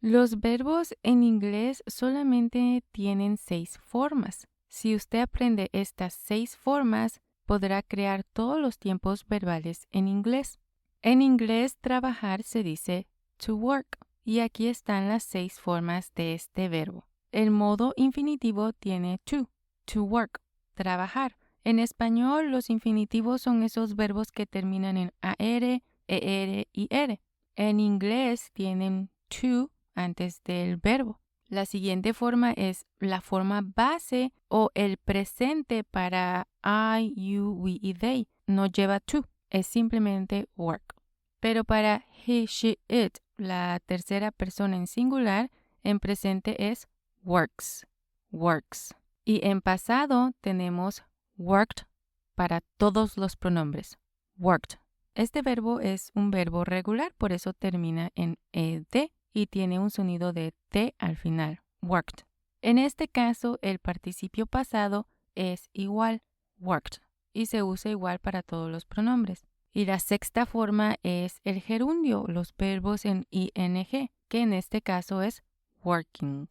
Los verbos en inglés solamente tienen 6 formas. Si usted aprende estas 6 formas, podrá crear todos los tiempos verbales en inglés. En inglés, trabajar se dice to work. Y aquí están las 6 formas de este verbo. El modo infinitivo tiene to work, trabajar. En español, los infinitivos son esos verbos que terminan en AR, ER y R. En inglés tienen to antes del verbo. La siguiente forma es la forma base o el presente para I, you, we y they. No lleva to, es simplemente work. Pero para he, she, it, la tercera persona en singular, en presente es works, works. Y en pasado tenemos worked para todos los pronombres, worked. Este verbo es un verbo regular, por eso termina en ed y tiene un sonido de T al final, worked. En este caso, el participio pasado es igual, worked, y se usa igual para todos los pronombres. Y la sexta forma es el gerundio, los verbos en ing, que en este caso es working,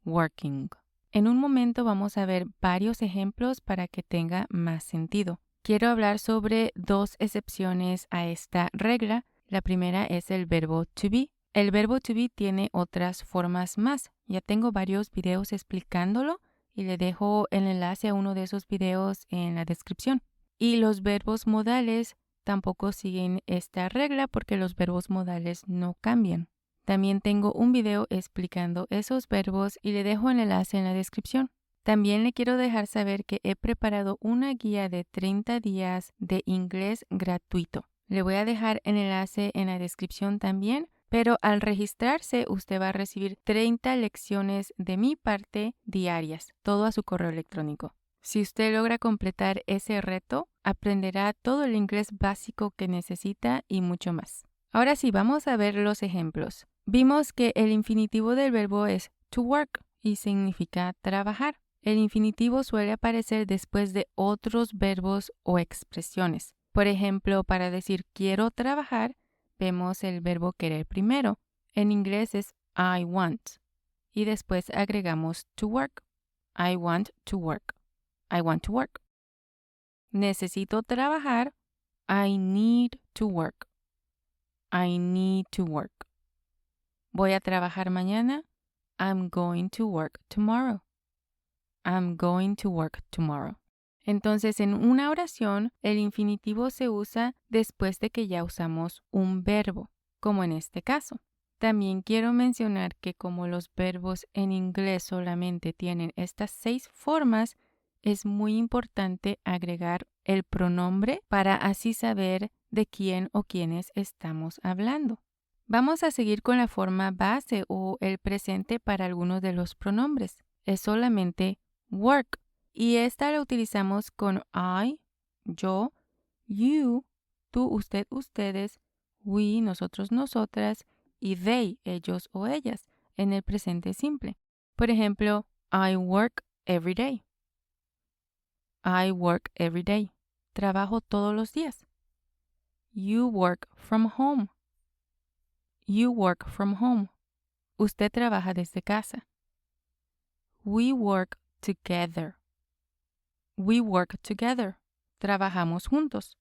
working. En un momento vamos a ver varios ejemplos para que tenga más sentido. Quiero hablar sobre 2 excepciones a esta regla. La primera es el verbo to be. El verbo to be tiene otras formas más. Ya tengo varios videos explicándolo y le dejo el enlace a uno de esos videos en la descripción. Y los verbos modales tampoco siguen esta regla porque los verbos modales no cambian. También tengo un video explicando esos verbos y le dejo el enlace en la descripción. También le quiero dejar saber que he preparado una guía de 30 días de inglés gratuito. Le voy a dejar el enlace en la descripción también, pero al registrarse usted va a recibir 30 lecciones de mi parte diarias, todo a su correo electrónico. Si usted logra completar ese reto, aprenderá todo el inglés básico que necesita y mucho más. Ahora sí, vamos a ver los ejemplos. Vimos que el infinitivo del verbo es to work y significa trabajar. El infinitivo suele aparecer después de otros verbos o expresiones. Por ejemplo, para decir quiero trabajar, vemos el verbo querer primero. En inglés es I want. Y después agregamos to work. I want to work. I want to work. Necesito trabajar. I need to work. I need to work. Voy a trabajar mañana. I'm going to work tomorrow. I'm going to work tomorrow. Entonces, en una oración, el infinitivo se usa después de que ya usamos un verbo, como en este caso. También quiero mencionar que como los verbos en inglés solamente tienen estas 6 formas, es muy importante agregar el pronombre para así saber de quién o quiénes estamos hablando. Vamos a seguir con la forma base o el presente para algunos de los pronombres. Es solamente work y esta la utilizamos con I, yo, you, tú, usted, ustedes, we, nosotros, nosotras y they, ellos o ellas, en el presente simple. Por ejemplo, I work every day. I work every day. Trabajo todos los días. You work from home. You work from home. Usted trabaja desde casa. We work together. We work together. Trabajamos juntos.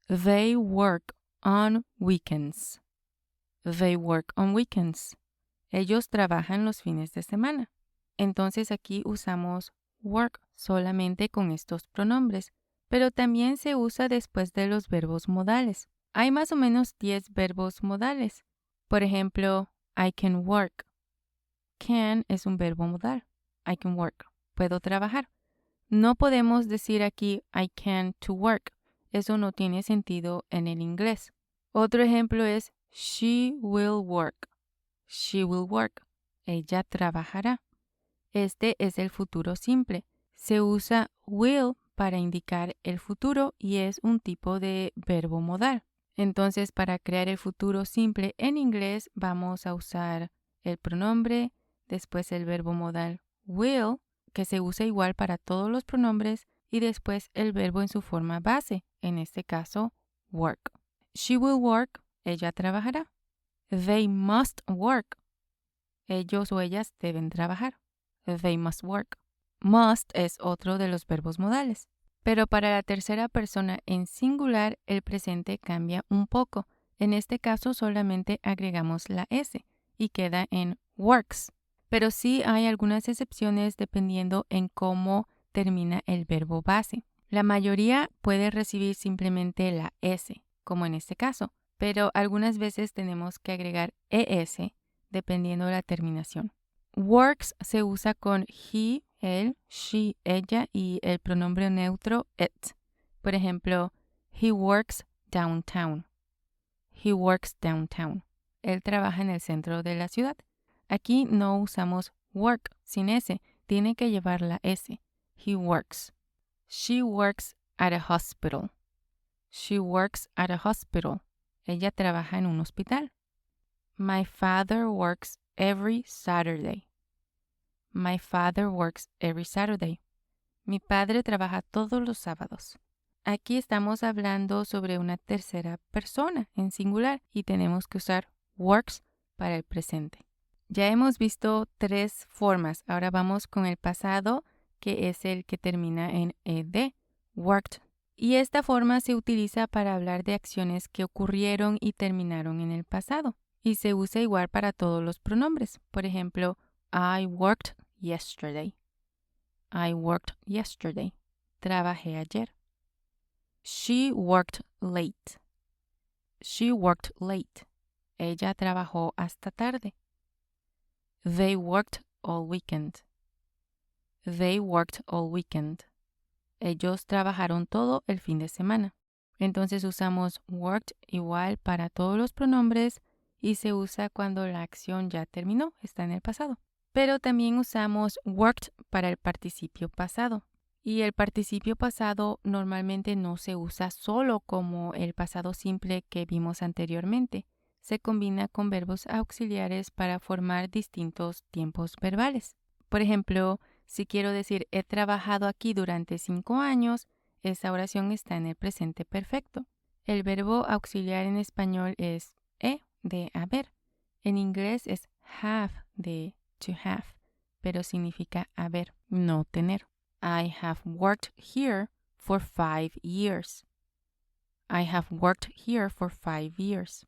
They work on weekends. They work on weekends. Ellos trabajan los fines de semana. Entonces aquí usamos work solamente con estos pronombres, pero también se usa después de los verbos modales. Hay más o menos 10 verbos modales. Por ejemplo, I can work. Can es un verbo modal. I can work. Puedo trabajar. No podemos decir aquí I can to work. Eso no tiene sentido en el inglés. Otro ejemplo es she will work. She will work. Ella trabajará. Este es el futuro simple. Se usa will para indicar el futuro y es un tipo de verbo modal. Entonces, para crear el futuro simple en inglés, vamos a usar el pronombre, después el verbo modal will, que se usa igual para todos los pronombres, y después el verbo en su forma base, en este caso, work. She will work, ella trabajará. They must work. Ellos o ellas deben trabajar. They must work. Must es otro de los verbos modales. Pero para la tercera persona en singular, el presente cambia un poco. En este caso solamente agregamos la S y queda en works. Pero sí hay algunas excepciones dependiendo en cómo termina el verbo base. La mayoría puede recibir simplemente la S, como en este caso, pero algunas veces tenemos que agregar ES dependiendo de la terminación. Works se usa con he, él, she, ella y el pronombre neutro it. Por ejemplo, he works downtown. He works downtown. Él trabaja en el centro de la ciudad. Aquí no usamos work sin S, tiene que llevar la S. He works. She works at a hospital. She works at a hospital. Ella trabaja en un hospital. My father works every Saturday. My father works every Saturday. Mi padre trabaja todos los sábados. Aquí estamos hablando sobre una tercera persona en singular y tenemos que usar works para el presente. Ya hemos visto 3 formas. Ahora vamos con el pasado, que es el que termina en ed, worked. Y esta forma se utiliza para hablar de acciones que ocurrieron y terminaron en el pasado. Y se usa igual para todos los pronombres. Por ejemplo, I worked yesterday. I worked yesterday. Trabajé ayer. She worked late. She worked late. Ella trabajó hasta tarde. They worked all weekend. They worked all weekend. Ellos trabajaron todo el fin de semana. Entonces usamos worked igual para todos los pronombres y se usa cuando la acción ya terminó, está en el pasado. Pero también usamos worked para el participio pasado. Y el participio pasado normalmente no se usa solo como el pasado simple que vimos anteriormente. Se combina con verbos auxiliares para formar distintos tiempos verbales. Por ejemplo, si quiero decir he trabajado aquí durante 5 años, esa oración está en el presente perfecto. El verbo auxiliar en español es de haber. En inglés es have de to have, pero significa haber, no tener. I have worked here for 5 years. I have worked here for 5 years.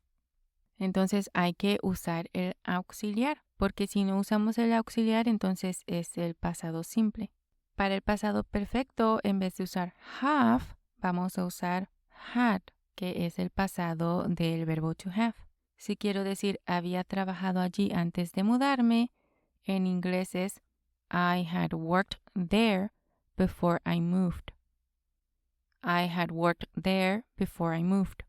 Entonces hay que usar el auxiliar, porque si no usamos el auxiliar, entonces es el pasado simple. Para el pasado perfecto, en vez de usar have, vamos a usar had, que es el pasado del verbo to have. Si quiero decir había trabajado allí antes de mudarme, en inglés es I had worked there before I moved. I had worked there before I moved.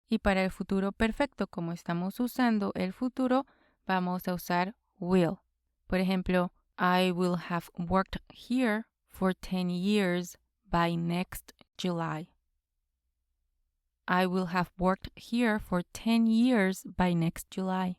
Y para el futuro perfecto, como estamos usando el futuro, vamos a usar will. Por ejemplo, I will have worked here for 10 years by next July. I will have worked here for 10 years by next July.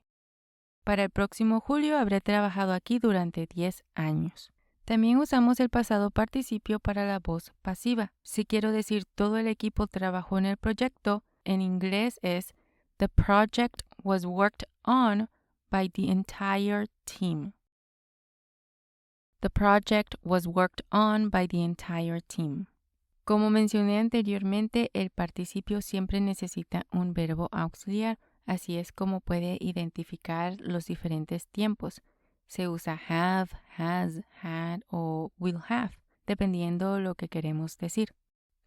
Para el próximo julio habré trabajado aquí durante 10 años. También usamos el pasado participio para la voz pasiva. Si quiero decir todo el equipo trabajó en el proyecto, en inglés es the project was worked on by the entire team. The project was worked on by the entire team. Como mencioné anteriormente, el participio siempre necesita un verbo auxiliar, así es como puede identificar los diferentes tiempos. Se usa have, has, had o will have, dependiendo lo que queremos decir.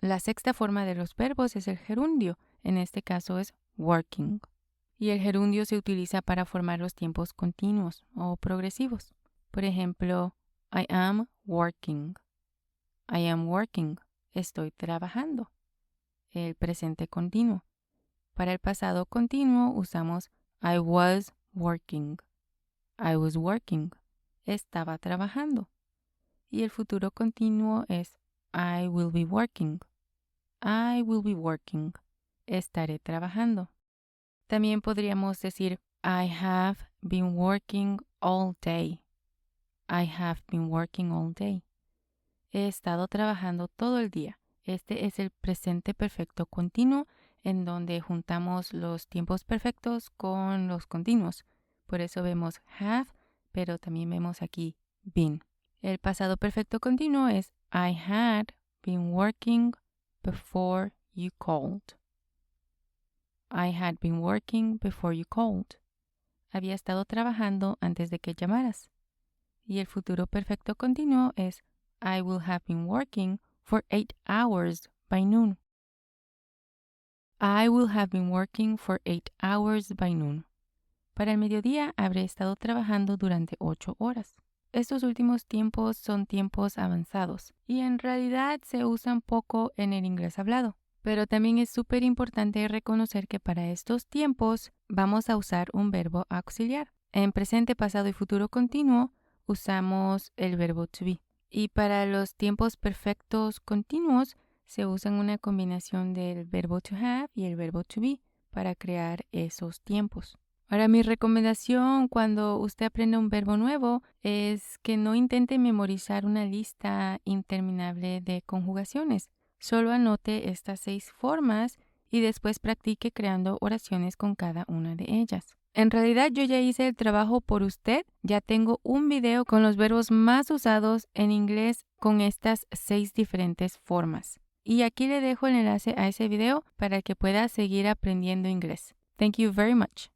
La sexta forma de los verbos es el gerundio, en este caso es working. Y el gerundio se utiliza para formar los tiempos continuos o progresivos. Por ejemplo, I am working. I am working. Estoy trabajando. El presente continuo. Para el pasado continuo usamos I was working. I was working. Estaba trabajando. Y el futuro continuo es I will be working. I will be working. Estaré trabajando. También podríamos decir I have been working all day. I have been working all day. He estado trabajando todo el día. Este es el presente perfecto continuo, en donde juntamos los tiempos perfectos con los continuos. Por eso vemos have, pero también vemos aquí been. El pasado perfecto continuo es I had been working before you called. I had been working before you called. Había estado trabajando antes de que llamaras. Y el futuro perfecto continuo es I will have been working for 8 hours by noon. I will have been working for 8 hours by noon. Para el mediodía habré estado trabajando durante 8 horas. Estos últimos tiempos son tiempos avanzados y en realidad se usan poco en el inglés hablado. Pero también es súper importante reconocer que para estos tiempos vamos a usar un verbo auxiliar. En presente, pasado y futuro continuo usamos el verbo to be. Y para los tiempos perfectos continuos se usan una combinación del verbo to have y el verbo to be para crear esos tiempos. Ahora, mi recomendación cuando usted aprende un verbo nuevo es que no intente memorizar una lista interminable de conjugaciones. Solo anote estas 6 formas y después practique creando oraciones con cada una de ellas. En realidad yo ya hice el trabajo por usted. Ya tengo un video con los verbos más usados en inglés con estas 6 diferentes formas. Y aquí le dejo el enlace a ese video para que pueda seguir aprendiendo inglés. Thank you very much.